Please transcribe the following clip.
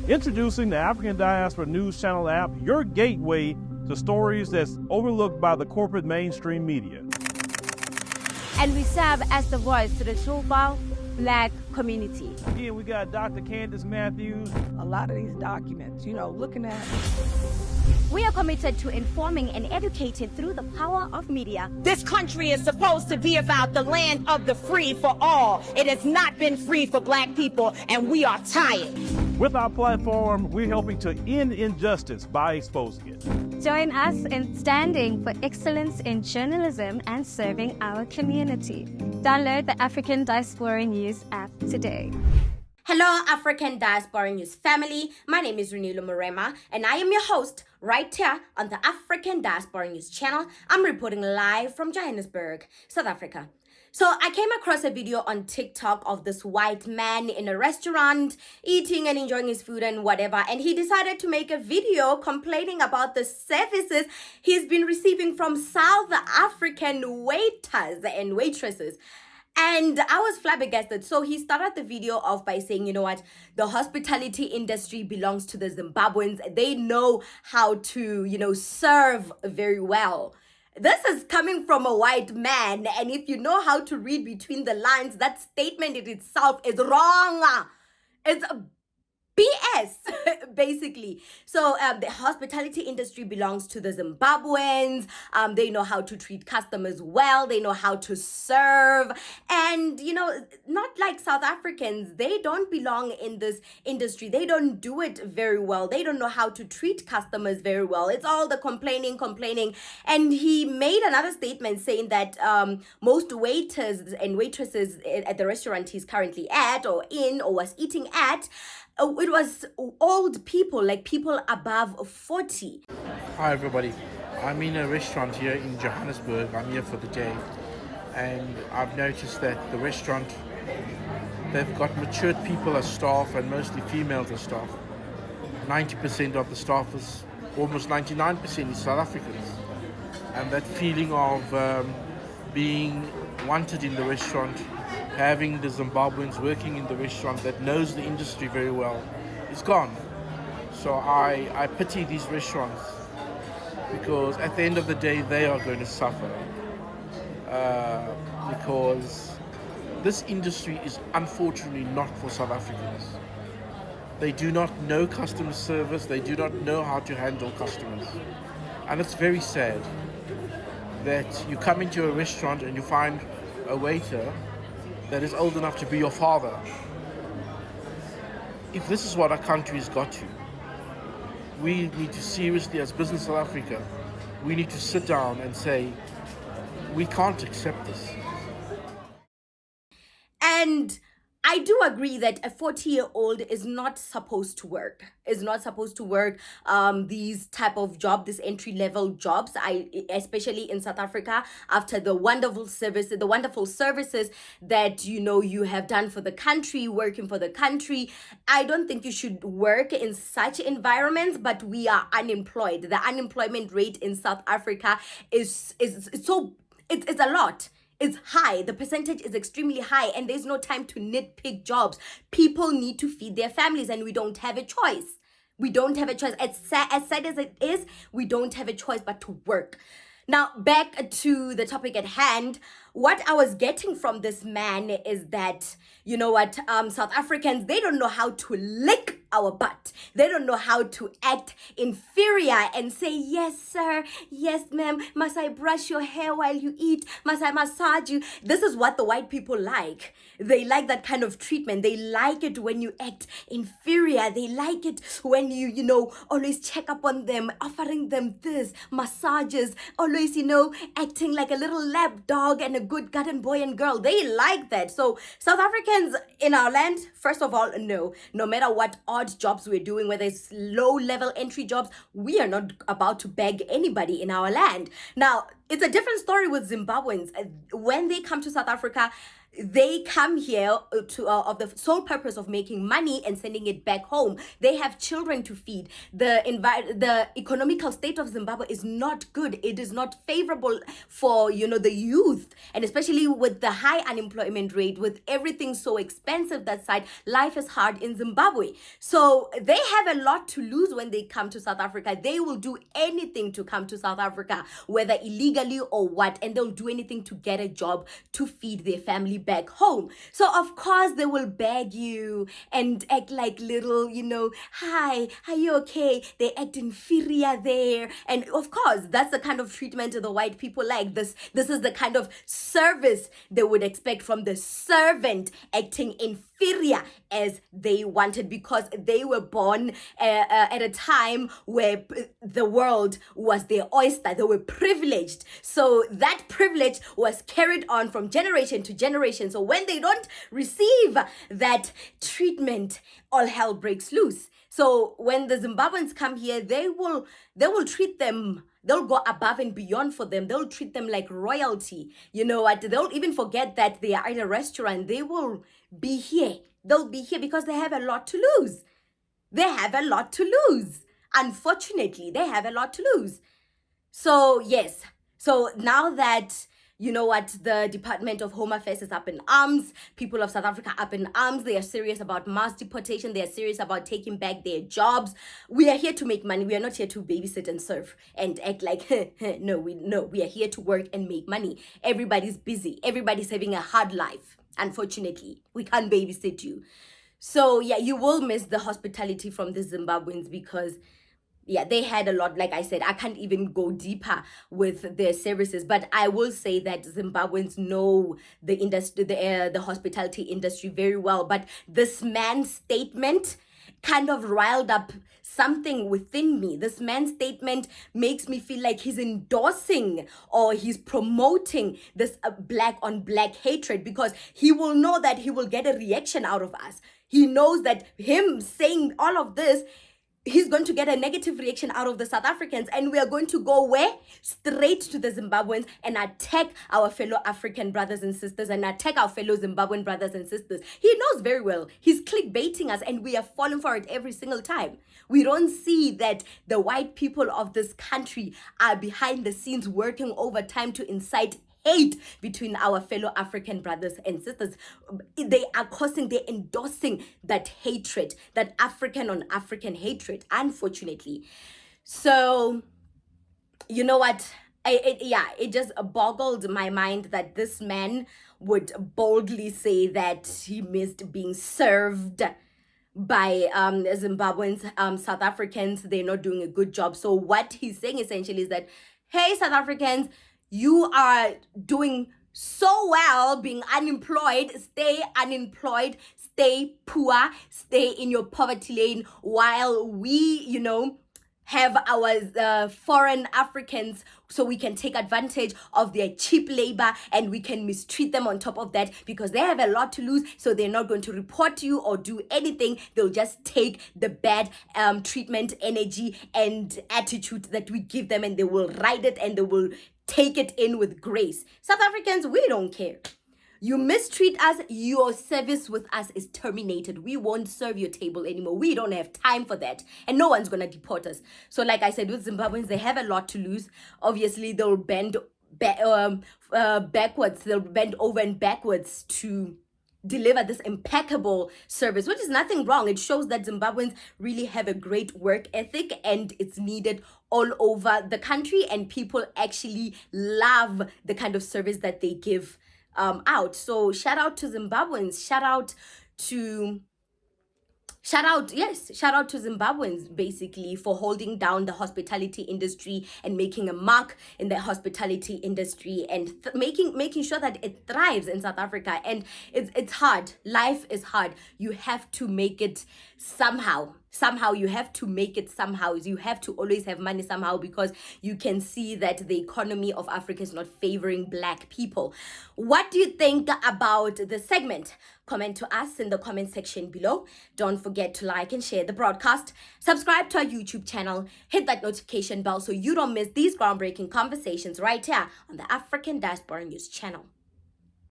Introducing the African Diaspora News Channel app, your gateway to stories that's overlooked by the corporate mainstream media. And we serve as the voice to the Toubou Black community. Again, we got Dr. Candace Matthews. A lot of these documents, looking at. We are committed to informing and educating through the power of media. This country is supposed to be about the land of the free for all. It has not been free for Black people, and we are tired. With our platform, we're helping to end injustice by exposing it. Join us in standing for excellence in journalism and serving our community. Download the African Diaspora News app today. Hello, African Diaspora News family. My name is Renilo Morema, and I am your host right here on the African Diaspora News channel. I'm reporting live from Johannesburg, South Africa. So I came across a video on TikTok of this white man in a restaurant eating and enjoying his food and whatever. And he decided to make a video complaining about the services he's been receiving from South African waiters and waitresses. And I was flabbergasted. So he started the video off by saying, you know what, the hospitality industry belongs to the Zimbabweans. They know how to, serve very well. This is coming from a white man. And if you know how to read between the lines, that statement in itself is wrong. It's BS, basically. So the hospitality industry belongs to the Zimbabweans. They know how to treat customers well. They know how to serve. And, not like South Africans, they don't belong in this industry. They don't do it very well. They don't know how to treat customers very well. It's all the complaining. And he made another statement saying that most waiters and waitresses at the restaurant he's currently at or was eating at, it was old people, like people above 40. Hi everybody, I'm in a restaurant here in Johannesburg. I'm here for the day, and I've noticed that the restaurant, they've got matured people as staff and mostly females as staff. 90% of the staff is, almost 99% is South Africans. And that feeling of being wanted in the restaurant, having the Zimbabweans working in the restaurant that knows the industry very well, is gone. So I pity these restaurants, because at the end of the day they are going to suffer, because this industry is unfortunately not for South Africans. They do not know customer service, they do not know how to handle customers. And it's very sad that you come into a restaurant and you find a waiter that is old enough to be your father. If this is what our country has got to, we need to seriously, as Business South Africa, we need to sit down and say, we can't accept this. And I do agree that a 40-year-old is not supposed to work. These type of job, these entry-level jobs. Especially in South Africa, after the wonderful services that you have done for the country, working for the country. I don't think you should work in such environments. But we are unemployed. The unemployment rate in South Africa is a lot. It's high. The percentage is extremely high, and there's no time to nitpick jobs. People need to feed their families, and we don't have a choice. As sad as it is, we don't have a choice but to work. Now, back to the topic at hand. What I was getting from this man is that, South Africans, they don't know how to lick our butt. They don't know how to act inferior and say, yes, sir, yes, ma'am, must I brush your hair while you eat? Must I massage you? This is what the white people like. They like that kind of treatment. They like it when you act inferior. They like it when you, always check up on them, offering them this, massages, always, acting like a little lap dog and a good garden boy and girl. They like that. So South Africans in our land, first of all, no matter what odd jobs we're doing, whether it's low-level entry jobs, we are not about to beg anybody in our land. Now, it's a different story with Zimbabweans. When they come to South Africa, they come here to of the sole purpose of making money and sending it back home. They have children to feed. The economical state of Zimbabwe is not good. It is not favorable for the youth, and especially with the high unemployment rate, with everything so expensive that side, life is hard in Zimbabwe. So they have a lot to lose when they come to South Africa. They will do anything to come to South Africa, whether illegally or what, and they'll do anything to get a job to feed their family back home. So of course they will beg you and act like little, hi, are you okay? They act inferior there. And of course, that's the kind of treatment the white people like. This is the kind of service they would expect from the servant, acting inferior as they wanted, because they were born at a time where the world was their oyster. They were privileged. So that privilege was carried on from generation to generation. So when they don't receive that treatment, all hell breaks loose. So when the Zimbabweans come here, they will treat them. They'll go above and beyond for them. They'll treat them like royalty. You know what? They'll even forget that they are in a restaurant. They will be here. They'll be here because they have a lot to lose. They have a lot to lose. Unfortunately, they have a lot to lose. So yes. So now that the Department of Home Affairs is up in arms, people of South Africa up in arms, they are serious about mass deportation, they are serious about taking back their jobs. We are here to make money. We are not here to babysit and serve and act like, no, we are here to work and make money. Everybody's busy. Everybody's having a hard life. Unfortunately, we can't babysit you. So yeah, you will miss the hospitality from the Zimbabweans because they had a lot. Like I said, I can't even go deeper with their services, but I will say that Zimbabweans know the industry, the hospitality industry very well. But this man's statement kind of riled up something within me. This man's statement makes me feel like he's endorsing or he's promoting this black on black hatred, because he will know that he will get a reaction out of us. He knows that him saying all of this, he's going to get a negative reaction out of the South Africans, and we are going to go where? Straight to the Zimbabweans and attack our fellow African brothers and sisters and attack our fellow Zimbabwean brothers and sisters. He knows very well. He's clickbaiting us and we are falling for it every single time. We don't see that the white people of this country are behind the scenes working overtime to incite hate between our fellow African brothers and sisters. They're endorsing that hatred, that African on African hatred, unfortunately. So, you know what? It just boggled my mind that this man would boldly say that he missed being served by Zimbabweans, South Africans. They're not doing a good job. So what he's saying essentially is that, hey, South Africans, you are doing so well being unemployed. Stay unemployed, stay poor, stay in your poverty lane, while we, have our foreign Africans, so we can take advantage of their cheap labor and we can mistreat them on top of that, because they have a lot to lose. So they're not going to report you or do anything. They'll just take the bad treatment, energy and attitude that we give them, and they will ride it and they will take it in with grace. South Africans, we don't care. You mistreat us, your service with us is terminated. We won't serve your table anymore. We don't have time for that. And no one's going to deport us. So like I said, with Zimbabweans, they have a lot to lose. Obviously, they'll bend backwards. They'll bend over and backwards to deliver this impeccable service, which is nothing wrong. It shows that Zimbabweans really have a great work ethic, and it's needed all over the country, and people actually love the kind of service that they give out. So shout out to Zimbabweans, shout out to Zimbabweans basically for holding down the hospitality industry and making a mark in the hospitality industry and making sure that it thrives in South Africa. And it's hard. Life is hard. You have to make it somehow. You have to make it somehow. You have to always have money somehow, because you can see that the economy of Africa is not favoring black people. What do you think about the segment? Comment to us in the comment section below. Don't forget to like and share the broadcast. Subscribe to our YouTube channel. Hit that notification bell so you don't miss these groundbreaking conversations right here on the African Diaspora News channel.